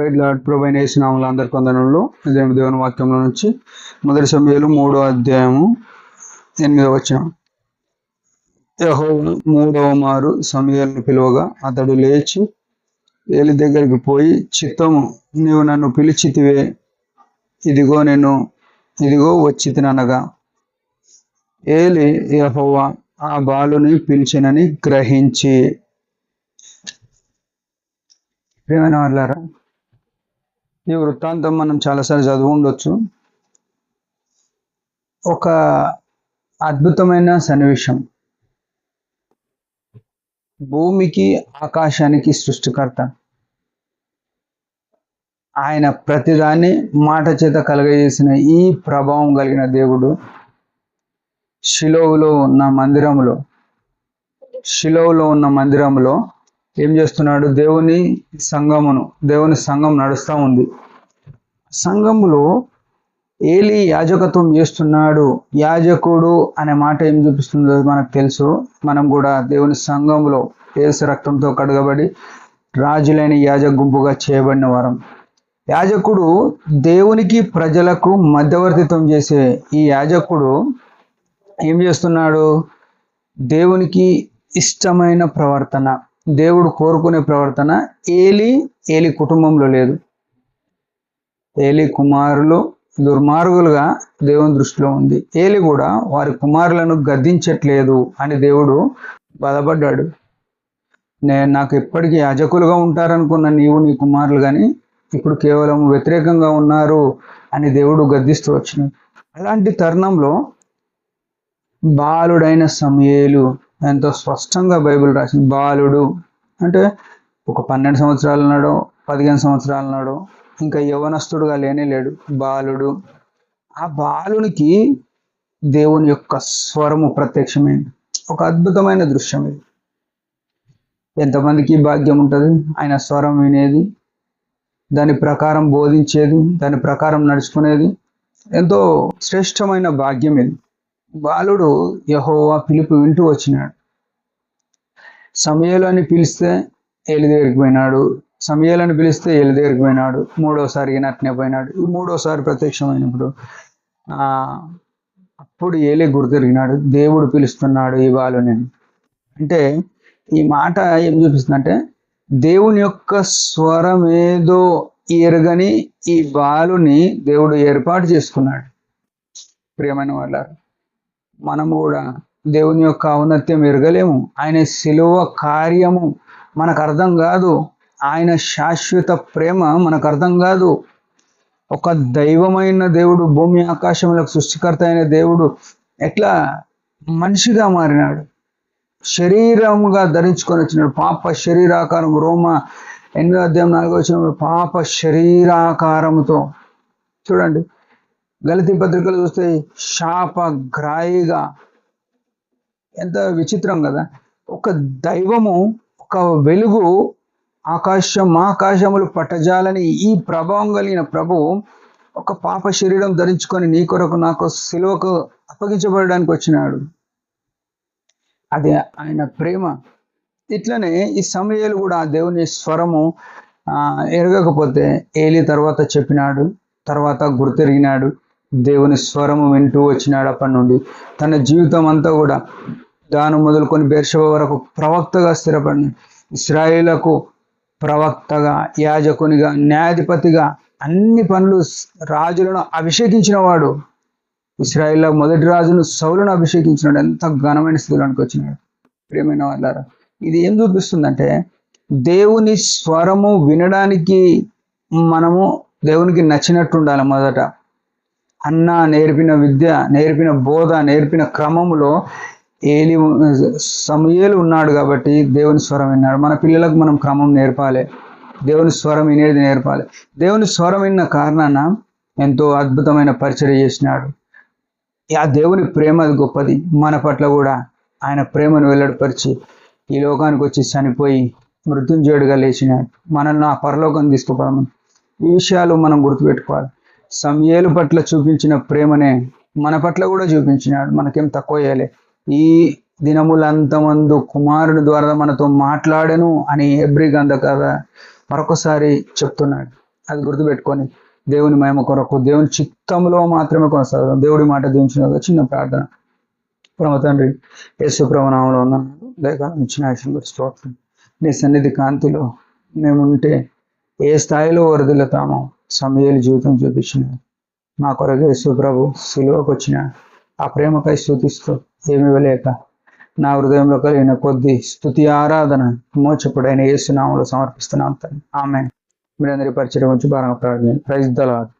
Praise lord. ప్రభు అయిన యేసు నామములో అందరికీ వందనములు. దేవుని వాక్యంలో నుంచి మొదటి సమూయేలు 3వ అధ్యాయము 8వ వచనం. యెహోవా 3వ మారు సమూయేలును పిలువగా అతడు లేచి ఏలి దగ్గరికి పోయి, చిత్తము, నీవు నన్ను పిలిచితివే, ఇదిగో వచ్చితిననగా, ఏలి యెహోవా ఆ బాలుని పిలిచినని గ్రహించి. ప్రియమైన వాళ్ళారా, ఈ వృత్తాంతం మనం చాలాసార్లు చదువు ఉండొచ్చు. ఒక అద్భుతమైన సన్నివేశం. భూమికి ఆకాశానికి సృష్టికర్త, ఆయన ప్రతిదాన్ని మాట చేత కలగజేసిన ఈ ప్రభావం కలిగిన దేవుడు షిలోవులో ఉన్న మందిరంలో ఏం చేస్తున్నాడు? దేవుని సంఘం నడుస్తూ ఉంది. సంఘములో ఏలి యాజకత్వం చేస్తున్నాడు. యాజకుడు అనే మాట ఏం చూపిస్తుందో మనకు తెలుసు. మనం కూడా దేవుని సంఘంలో యేసు రక్తంతో కడగబడి రాజులైన యాజక గుంపుగా చేయబడిన వారం. యాజకుడు దేవునికి ప్రజలకు మధ్యవర్తిత్వం చేసే ఈ యాజకుడు ఏం చేస్తున్నాడు? దేవునికి ఇష్టమైన ప్రవర్తన, దేవుడు కోరుకునే ప్రవర్తన ఏలి కుటుంబంలో లేదు. ఏలి కుమారులు దుర్మార్గులుగా దేవుని దృష్టిలో ఉంది. ఏలి కూడా వారి కుమారులను గద్దించట్లేదు అని దేవుడు బాధపడ్డాడు. నాకు ఎప్పటికీ యాజకులుగా ఉంటారనుకున్న నీవు నీ కుమారులు కానీ ఇప్పుడు కేవలం వ్యతిరేకంగా ఉన్నారు అని దేవుడు గద్దిస్తూ వచ్చినాడు. అలాంటి తరుణంలో బాలుడైన సమూయేలు, ఎంతో స్పష్టంగా బైబిల్ రాసింది. బాలుడు అంటే ఒక 12 సంవత్సరాలు ఉన్నాడో 15 సంవత్సరాలు ఉన్నాడో, ఇంకా యవనస్తుడుగా లేడు. బాలుడు. ఆ బాలునికి దేవుని యొక్క స్వరము ప్రత్యక్షమైంది. ఒక అద్భుతమైన దృశ్యం ఇది. ఎంతమందికి భాగ్యం ఉంటుంది ఆయన స్వరం వినేది, దాని ప్రకారం బోధించేది, దాని ప్రకారం నడుచుకునేది. ఎంతో శ్రేష్టమైన భాగ్యం ఇది. బాలుడు యెహోవా పిలుపు వింటూ వచ్చినాడు. సమూయేలు అని పిలిస్తే ఏలి దగ్గరికి పోయినాడు. సమూయేలుని పిలిస్తే ఏలి దగ్గరికి పోయినాడు. మూడోసారి ఈయనట్నే పోయినాడు. మూడోసారి ప్రత్యక్షమైనప్పుడు అప్పుడు ఏలి గుర్తిరిగినాడు. దేవుడు పిలుస్తున్నాడు ఈ బాలుని. అంటే ఈ మాట ఏం చూపిస్తుందంటే, దేవుని యొక్క స్వరం ఏదో ఎరగని ఈ బాలుని దేవుడు ఏర్పాటు చేసుకున్నాడు. ప్రియమైన వాళ్ళ, మనము కూడా దేవుని యొక్క ఔన్నత్యం ఎరగలేము. ఆయన శిలువ కార్యము మనకు అర్థం కాదు. ఆయన శాశ్వత ప్రేమ మనకు అర్థం కాదు. ఒక దైవమైన దేవుడు, భూమి ఆకాశములకు సృష్టికర్త అయిన దేవుడు ఎట్లా మనిషిగా మారినాడు, శరీరముగా ధరించుకొని వచ్చినాడు. పాప శరీరాకారం, రోమ 8వ అధ్యాయం 4వ వచనంలో పాప శరీరాకారముతో. చూడండి, గలతీ పత్రికలు చూస్తే శాపగ్రాయిగా. ఎంత విచిత్రం కదా! ఒక దైవము, ఒక వెలుగు, ఆకాశములు పట్టజాలని ఈ ప్రభావం కలిగిన ప్రభువు ఒక పాప శరీరం ధరించుకొని నీ కొరకు నాకు సిలువకు అప్పగించబడడానికి వచ్చినాడు. అది ఆయన ప్రేమ. ఇట్లనే ఈ సమూయేలు కూడా ఆ దేవుని స్వరము ఎరగకపోతే ఏలి తర్వాత చెప్పినాడు, తర్వాత గుర్తెరిగినాడు, దేవుని స్వరము వింటూ వచ్చినాడు. అప్పటి నుండి తన జీవితం అంతా కూడా దాను మొదలుకొని బెర్షెబా వరకు ప్రవక్తగా స్థిరపడిన, ఇశ్రాయేలుకు ప్రవక్తగా, యాజకునిగా, న్యాయాధిపతిగా అన్ని పనులు, రాజులను అభిషేకించిన వాడు. ఇశ్రాయేలు మొదటి రాజును సౌలును అభిషేకించినాడు. ఎంత ఘనమైన స్థితిలోనికి వచ్చినాడు. ప్రియమైన వాళ్ళారా, ఇది ఏం చూపిస్తుందంటే, దేవుని స్వరము వినడానికి మనము దేవునికి నచ్చినట్టు ఉండాలి. మొదట అన్న నేర్పిన విద్య, నేర్పిన బోధ, నేర్పిన క్రమములో సమూయేలు ఉన్నాడు కాబట్టి దేవుని స్వరం విన్నాడు. మన పిల్లలకు మనం క్రమం నేర్పాలి, దేవుని స్వరం వినేది నేర్పాలి. దేవుని స్వరం విన్న కారణాన ఎంతో అద్భుతమైన పరిచర్య చేసినాడు. ఆ దేవుని ప్రేమ గొప్పది. మన పట్ల కూడా ఆయన ప్రేమను వెల్లడిపరిచి ఈ లోకానికి వచ్చి చనిపోయి మృత్యుంజయుడిగా లేచినాడు. మనల్ని ఆ పరలోకం తీసుకుపోవడం. ఈ విషయాలు మనం గుర్తుపెట్టుకోవాలి. సమూయేలు పట్ల చూపించిన ప్రేమనే మన పట్ల కూడా చూపించినాడు. మనకేం తక్కువ చేయలే. ఈ దినములంతమందు కుమారుని ద్వారా మనతో మాట్లాడను అని హెబ్రీ గ్రంథకర్త మరొకసారి చెప్తున్నాడు. అది గుర్తుపెట్టుకొని దేవుని మహిమ కొరకు దేవుని చిత్తంలో మాత్రమే కొనసాగుదాం. దేవుడి మాట దించిన చిన్న ప్రార్థన. పరమ తండ్రి, యేసు ప్రభు నామములో ఉన్నాను లేక ఇచ్చిన స్తోత్రం. నీ సన్నిధి కాంతిలో మేముంటే ఏ స్థాయిలో వరదలుతామో సమయాలు జీవితం చూపించిన మా కొరకు యేసు ప్రభు సిలువకు వచ్చిన ఆ ప్రేమకై స్తుతిస్తూ ఏమి ఇవ్వలేక నా హృదయంలో కలిగిన కొద్ది స్తుతి ఆరాధన మోచకుడైన యేసు నామములో సమర్పిస్తున్నాం తండ్రి. ఆమేన్. మీరందరి పరిచయం వచ్చి బాగా ప్రార్థన. Praise the lord.